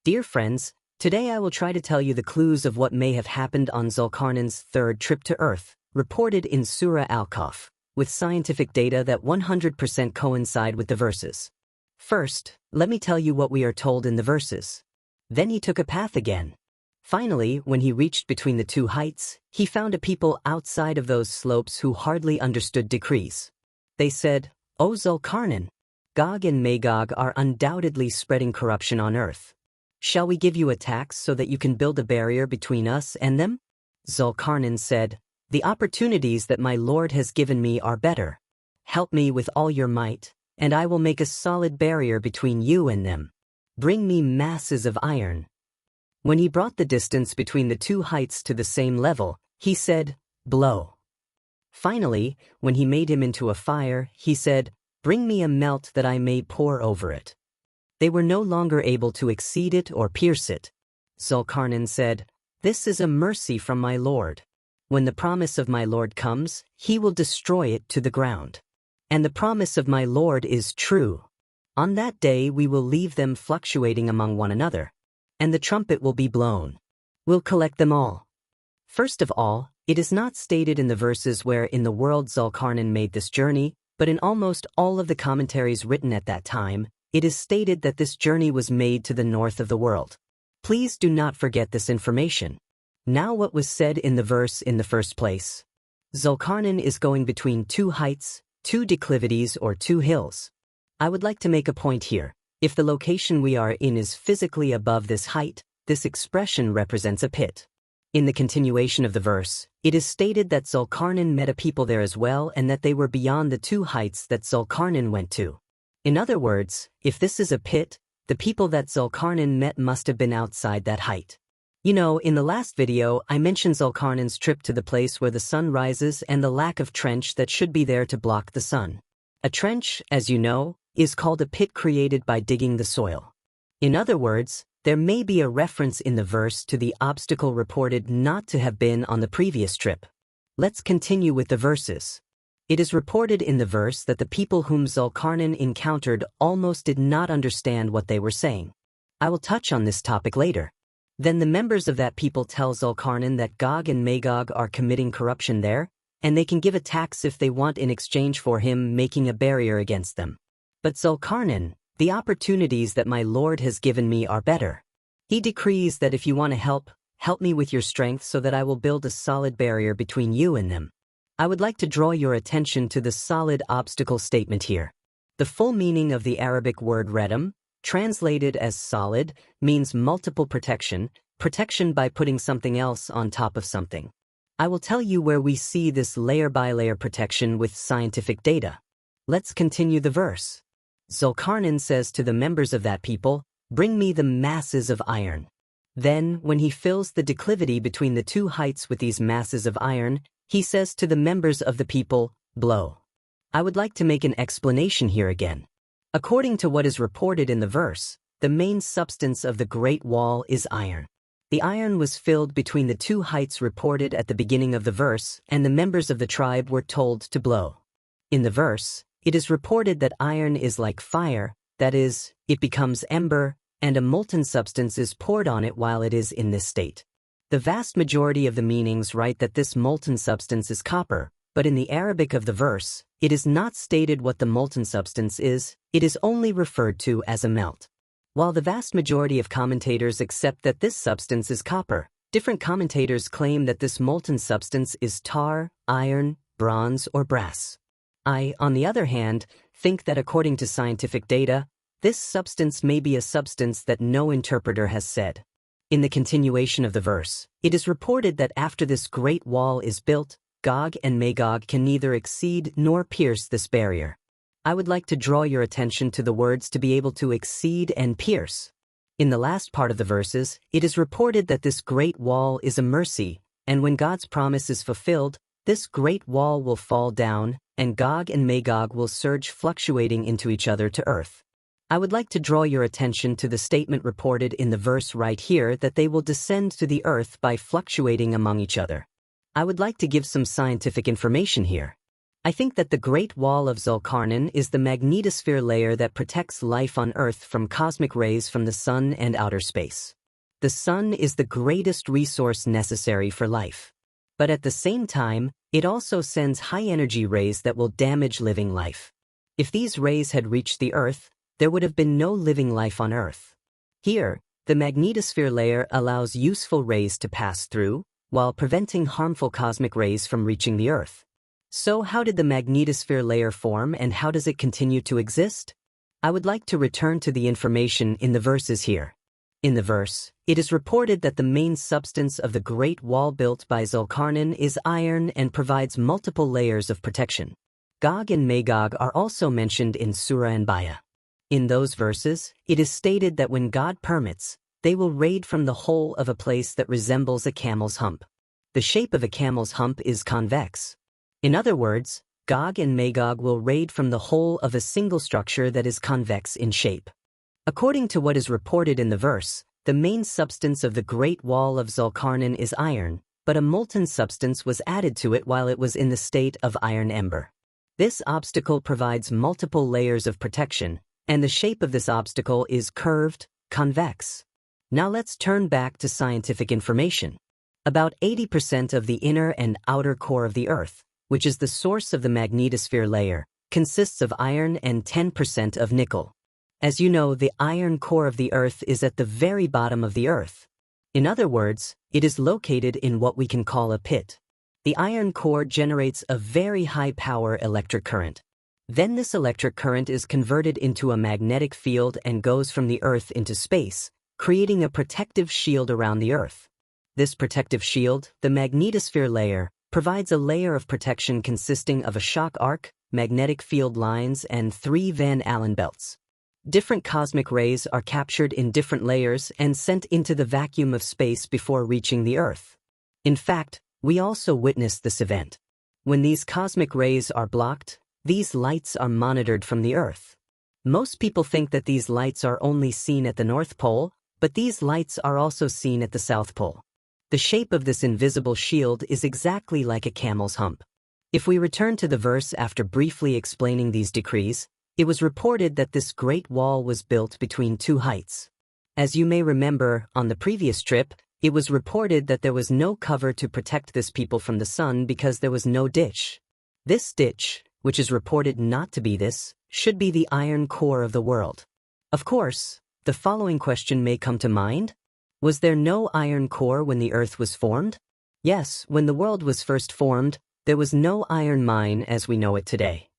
Dear friends, today I will try to tell you the clues of what may have happened on Zulkarnain's third trip to Earth, reported in Surah Al-Kahf, with scientific data that 100% coincide with the verses. First, let me tell you what we are told in the verses. Then he took a path again. Finally, when he reached between the two heights, he found a people outside of those slopes who hardly understood decrees. They said, "O Zulkarnain, Gog and Magog are undoubtedly spreading corruption on earth. Shall we give you a tax so that you can build a barrier between us and them?" Zulkarnain said, "The opportunities that my Lord has given me are better. Help me with all your might, and I will make a solid barrier between you and them. Bring me masses of iron." When he brought the distance between the two heights to the same level, he said, "Blow." Finally, when he made him into a fire, he said, "Bring me a melt that I may pour over it." They were no longer able to exceed it or pierce it. Zulkarnain said, "This is a mercy from my Lord. When the promise of my Lord comes, he will destroy it to the ground. And the promise of my Lord is true. On that day we will leave them fluctuating among one another, and the trumpet will be blown. We'll collect them all." First of all, it is not stated in the verses where in the world Zulkarnain made this journey, but in almost all of the commentaries written at that time, it is stated that this journey was made to the north of the world. Please do not forget this information. Now what was said in the verse in the first place? Zulkarnain is going between two heights, two declivities or two hills. I would like to make a point here. If the location we are in is physically above this height, this expression represents a pit. In the continuation of the verse, it is stated that Zulkarnain met a people there as well and that they were beyond the two heights that Zulkarnain went to. In other words, if this is a pit, the people that Zulkarnain met must have been outside that height. You know, in the last video, I mentioned Zulkarnain's trip to the place where the sun rises and the lack of trench that should be there to block the sun. A trench, as you know, is called a pit created by digging the soil. In other words, there may be a reference in the verse to the obstacle reported not to have been on the previous trip. Let's continue with the verses. It is reported in the verse that the people whom Zulkarnain encountered almost did not understand what they were saying. I will touch on this topic later. Then the members of that people tell Zulkarnain that Gog and Magog are committing corruption there, and they can give a tax if they want in exchange for him making a barrier against them. But Zulkarnain, "The opportunities that my Lord has given me are better. He decrees that if you want to help me with your strength so that I will build a solid barrier between you and them." I would like to draw your attention to the solid obstacle statement here. The full meaning of the Arabic word redam, translated as solid, means multiple protection by putting something else on top of something. I will tell you where we see this layer-by-layer protection with scientific data. Let's continue the verse. Zulkarnain says to the members of that people, "Bring me the masses of iron." Then, when he fills the declivity between the two heights with these masses of iron, he says to the members of the people, "Blow." I would like to make an explanation here again. According to what is reported in the verse, the main substance of the Great Wall is iron. The iron was filled between the two heights reported at the beginning of the verse, and the members of the tribe were told to blow. In the verse, it is reported that iron is like fire, that is, it becomes ember, and a molten substance is poured on it while it is in this state. The vast majority of the meanings write that this molten substance is copper, but in the Arabic of the verse, it is not stated what the molten substance is, it is only referred to as a melt. While the vast majority of commentators accept that this substance is copper, different commentators claim that this molten substance is tar, iron, bronze, or brass. I, on the other hand, think that according to scientific data, this substance may be a substance that no interpreter has said. In the continuation of the verse, it is reported that after this great wall is built, Gog and Magog can neither exceed nor pierce this barrier. I would like to draw your attention to the words "to be able to exceed" and "pierce." In the last part of the verses, it is reported that this great wall is a mercy, and when God's promise is fulfilled, this great wall will fall down, and Gog and Magog will surge fluctuating into each other to earth. I would like to draw your attention to the statement reported in the verse right here that they will descend to the earth by fluctuating among each other. I would like to give some scientific information here. I think that the Great Wall of Zulkarnain is the magnetosphere layer that protects life on Earth from cosmic rays from the sun and outer space. The sun is the greatest resource necessary for life. But at the same time, it also sends high-energy rays that will damage living life. If these rays had reached the Earth, there would have been no living life on Earth. Here, the magnetosphere layer allows useful rays to pass through, while preventing harmful cosmic rays from reaching the Earth. So how did the magnetosphere layer form and how does it continue to exist? I would like to return to the information in the verses here. In the verse, it is reported that the main substance of the Great Wall built by Zulkarnain is iron and provides multiple layers of protection. Gog and Magog are also mentioned in Surah Anbiya. In those verses, it is stated that when God permits, they will raid from the whole of a place that resembles a camel's hump. The shape of a camel's hump is convex. In other words, Gog and Magog will raid from the whole of a single structure that is convex in shape. According to what is reported in the verse, the main substance of the Great Wall of Zulkarnain is iron, but a molten substance was added to it while it was in the state of iron ember. This obstacle provides multiple layers of protection, and the shape of this obstacle is curved, convex. Now let's turn back to scientific information. About 80% of the inner and outer core of the Earth, which is the source of the magnetosphere layer, consists of iron and 10% of nickel. As you know, the iron core of the Earth is at the very bottom of the Earth. In other words, it is located in what we can call a pit. The iron core generates a very high-power electric current. Then this electric current is converted into a magnetic field and goes from the Earth into space, creating a protective shield around the Earth. This protective shield, the magnetosphere layer, provides a layer of protection consisting of a shock arc, magnetic field lines, and 3 Van Allen belts. Different cosmic rays are captured in different layers and sent into the vacuum of space before reaching the Earth. In fact, we also witnessed this event. When these cosmic rays are blocked, these lights are monitored from the Earth. Most people think that these lights are only seen at the North Pole, but these lights are also seen at the South Pole. The shape of this invisible shield is exactly like a camel's hump. If we return to the verse after briefly explaining these decrees, it was reported that this Great Wall was built between 2 heights. As you may remember, on the previous trip, it was reported that there was no cover to protect this people from the sun because there was no ditch. This ditch, which is reported not to be this, should be the iron core of the world. Of course, the following question may come to mind. Was there no iron core when the Earth was formed? Yes, when the world was first formed, there was no iron mine as we know it today.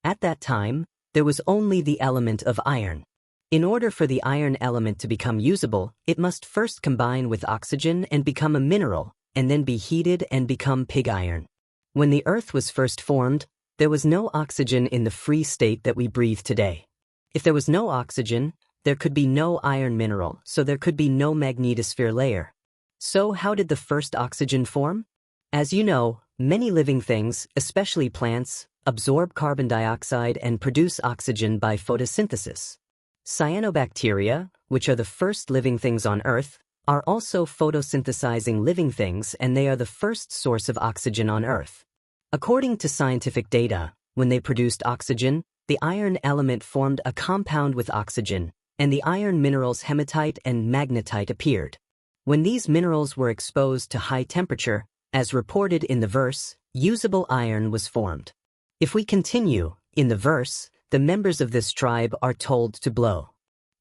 At that time, there was only the element of iron. In order for the iron element to become usable, it must first combine with oxygen and become a mineral, and then be heated and become pig iron. When the Earth was first formed, there was no oxygen in the free state that we breathe today. If there was no oxygen, there could be no iron mineral, so there could be no magnetosphere layer. So how did the first oxygen form? As you know, many living things, especially plants, absorb carbon dioxide and produce oxygen by photosynthesis. Cyanobacteria, which are the first living things on Earth, are also photosynthesizing living things and they are the first source of oxygen on Earth. According to scientific data, when they produced oxygen, the iron element formed a compound with oxygen, and the iron minerals hematite and magnetite appeared. When these minerals were exposed to high temperature, as reported in the verse, usable iron was formed. If we continue, in the verse, the members of this tribe are told to blow.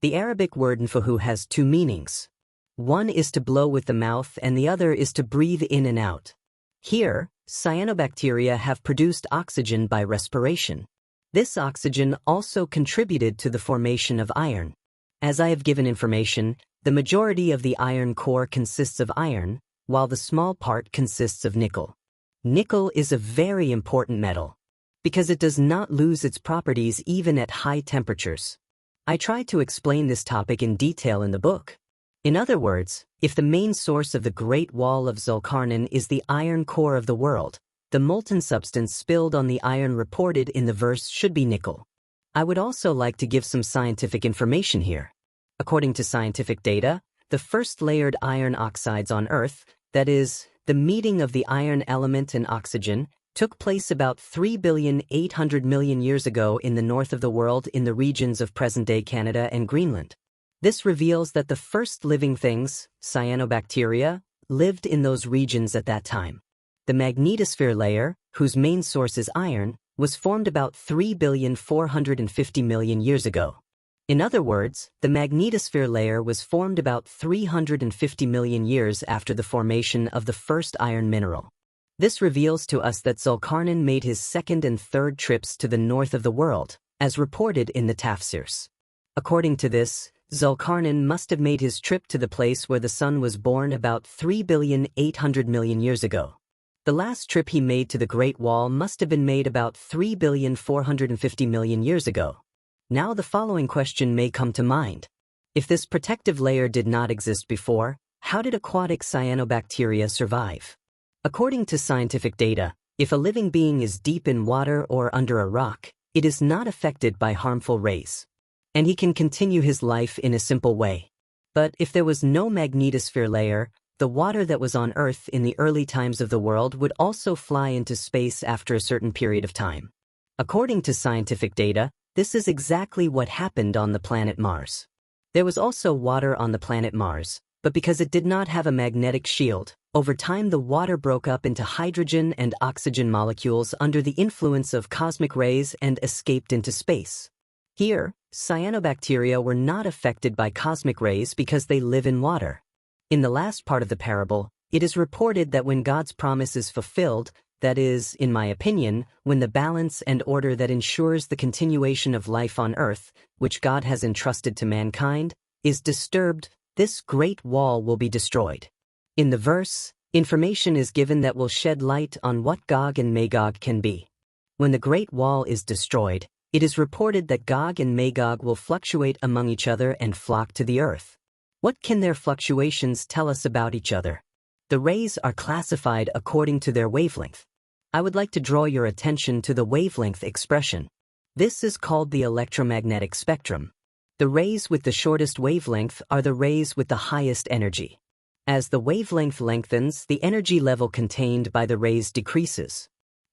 The Arabic word nfuhu has 2 meanings. One is to blow with the mouth and the other is to breathe in and out. Here, cyanobacteria have produced oxygen by respiration. This oxygen also contributed to the formation of iron. As I have given information, the majority of the iron core consists of iron, while the small part consists of nickel. Nickel is a very important metal, because it does not lose its properties even at high temperatures. I try to explain this topic in detail in the book. In other words, if the main source of the Great Wall of Zulkarnain is the iron core of the world, the molten substance spilled on the iron reported in the verse should be nickel. I would also like to give some scientific information here. According to scientific data, the first layered iron oxides on Earth, that is, the meeting of the iron element and oxygen, took place about 3,800,000,000 years ago in the north of the world in the regions of present-day Canada and Greenland. This reveals that the first living things, cyanobacteria, lived in those regions at that time. The magnetosphere layer, whose main source is iron, was formed about 3,450,000,000 years ago. In other words, the magnetosphere layer was formed about 350 million years after the formation of the first iron mineral. This reveals to us that Zulkarnain made his second and third trips to the north of the world, as reported in the Tafsirs. According to this, Zulkarnain must have made his trip to the place where the sun was born about 3,800,000,000 years ago. The last trip he made to the Great Wall must have been made about 3,450,000,000 years ago. Now the following question may come to mind. If this protective layer did not exist before, how did aquatic cyanobacteria survive? According to scientific data, if a living being is deep in water or under a rock, it is not affected by harmful rays, and he can continue his life in a simple way. But if there was no magnetosphere layer, the water that was on Earth in the early times of the world would also fly into space after a certain period of time. According to scientific data, this is exactly what happened on the planet Mars. There was also water on the planet Mars, but because it did not have a magnetic shield, over time the water broke up into hydrogen and oxygen molecules under the influence of cosmic rays and escaped into space. Here, cyanobacteria were not affected by cosmic rays because they live in water. In the last part of the parable, it is reported that when God's promise is fulfilled, that is, in my opinion, when the balance and order that ensures the continuation of life on Earth, which God has entrusted to mankind, is disturbed, this great wall will be destroyed. In the verse, information is given that will shed light on what Gog and Magog can be. When the Great Wall is destroyed, it is reported that Gog and Magog will fluctuate among each other and flock to the Earth. What can their fluctuations tell us about each other? The rays are classified according to their wavelength. I would like to draw your attention to the wavelength expression. This is called the electromagnetic spectrum. The rays with the shortest wavelength are the rays with the highest energy. As the wavelength lengthens, the energy level contained by the rays decreases.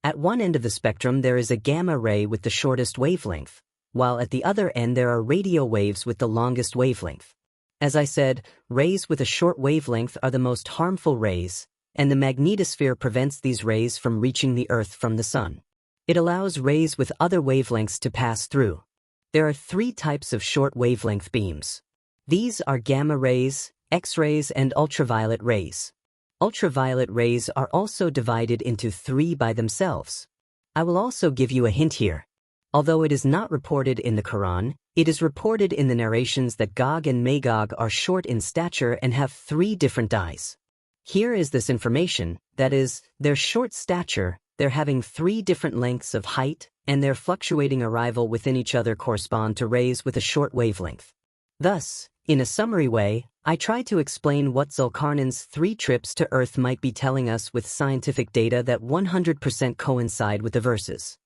At one end of the spectrum there is a gamma ray with the shortest wavelength, while at the other end there are radio waves with the longest wavelength. As I said, rays with a short wavelength are the most harmful rays, and the magnetosphere prevents these rays from reaching the Earth from the sun. It allows rays with other wavelengths to pass through. There are 3 types of short wavelength beams. These are gamma rays, X-rays, and ultraviolet rays. Ultraviolet rays are also divided into 3 by themselves. I will also give you a hint here. Although it is not reported in the Quran, it is reported in the narrations that Gog and Magog are short in stature and have 3 different dyes. Here is this information, that is, their short stature, their having 3 different lengths of height, and their fluctuating arrival within each other correspond to rays with a short wavelength. Thus, in a summary way, I try to explain what Zulkarnain's 3 trips to Earth might be telling us with scientific data that 100% coincide with the verses.